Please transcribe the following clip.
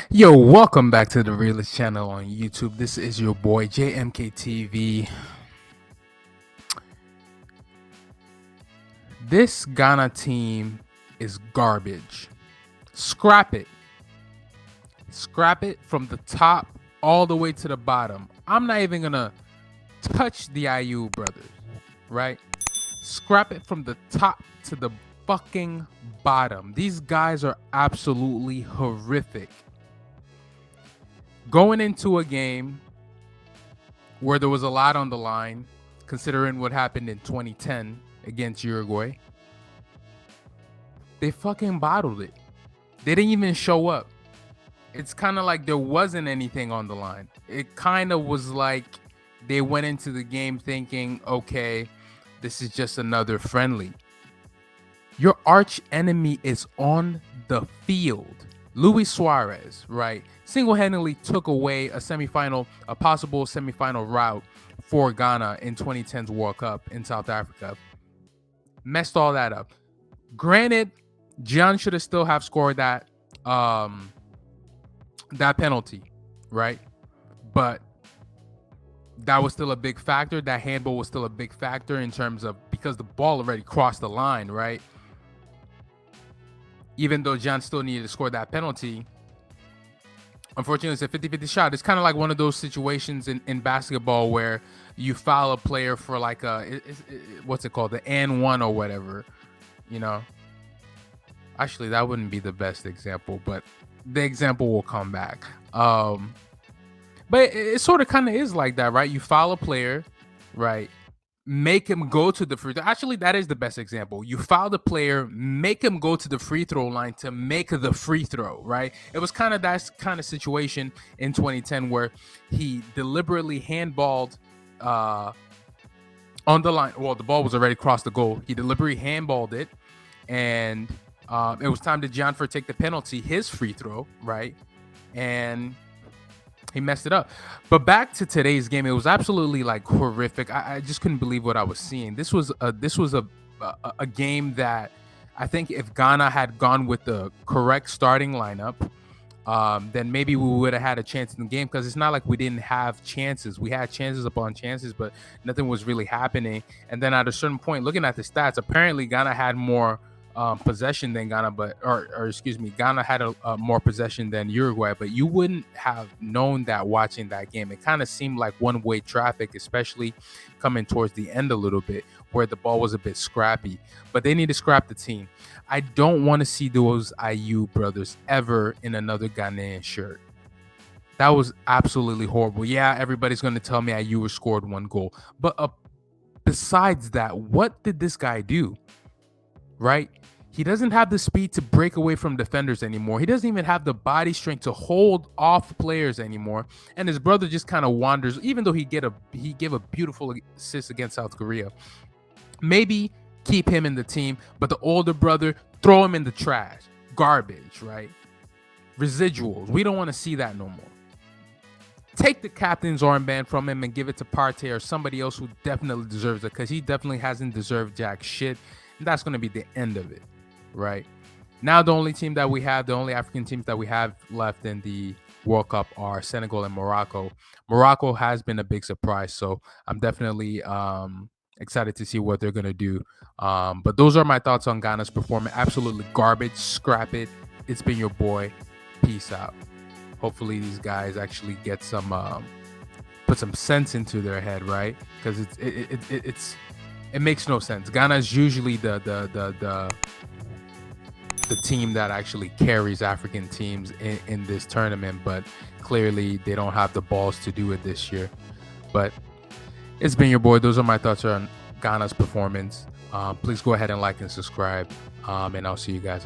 Yo, welcome back to the Realist channel on YouTube. This is your boy JMKTV. This Ghana team is garbage. Scrap it. Scrap it from the top all the way to the bottom. I'm not even gonna touch the IU brothers, right? Scrap it from the top to the fucking bottom. These guys are absolutely horrific. Going into a game where there was a lot on the line, considering what happened in 2010 against Uruguay, they fucking bottled it. They didn't even show up. It's kind of like there wasn't anything on the line. It kind of was like they went into the game thinking, okay, this is just another friendly. Your arch enemy is on the field. Luis Suarez, right, single-handedly took away a possible semifinal route for Ghana in 2010's World Cup in South Africa. Messed all that up. Granted, John should have still have scored that penalty, right? But that was still a big factor. That handball was still a big factor in terms of because the ball already crossed the line, right? Even though John still needed to score that penalty, unfortunately, it's a 50-50 shot. It's kind of like one of those situations in basketball where you foul a player for like what's it called? The and one or whatever, you know? Actually, that wouldn't be the best example, but the example will come back. But it sort of kind of is like that, right? You foul a player, right? Make him go to the free throw. Actually, that is the best example. You foul the player, make him go to the free throw line to make the free throw, right? It was kind of that kind of situation in 2010 where he deliberately handballed on the line. Well, the ball was already across the goal. He deliberately handballed it, and it was time to Janfer take the penalty, his free throw, right? And he messed it up. But back to today's game, it was absolutely like horrific. I just couldn't believe what I was seeing. This was a game that I think if Ghana had gone with the correct starting lineup, then maybe we would have had a chance in the game, because it's not like we didn't have chances. We had chances upon chances, but nothing was really happening. And then at a certain point, looking at the stats, apparently Ghana had more possession than Ghana, Ghana had a more possession than Uruguay, but you wouldn't have known that watching that game. It kind of seemed like one-way traffic, especially coming towards the end a little bit, where the ball was a bit scrappy. But they need to scrap the team. I don't want to see those IU brothers ever in another Ghanaian shirt. That was absolutely horrible. Yeah, everybody's going to tell me IU scored one goal, but besides that, what did this guy do? Right? He doesn't have the speed to break away from defenders anymore. He doesn't even have the body strength to hold off players anymore. And his brother just kind of wanders, even though he gave a beautiful assist against South Korea. Maybe keep him in the team, but the older brother, throw him in the trash. Garbage, right? Residuals. We don't want to see that no more. Take the captain's armband from him and give it to Partey or somebody else who definitely deserves it, because he definitely hasn't deserved jack shit. And that's going to be the end of it, right? Now the only African teams that we have left in the World Cup are Senegal and Morocco. Morocco has been a big surprise, so I'm definitely excited to see what they're going to do. But those are my thoughts on Ghana's performance. Absolutely garbage. Scrap it. It's been your boy. Peace out. Hopefully these guys actually get some put some sense into their head, right? Because it makes no sense. Ghana is usually the team that actually carries African teams in this tournament, but clearly they don't have the balls to do it this year. But it's been your boy. Those are my thoughts on Ghana's performance. Please go ahead and like and subscribe, and I'll see you guys on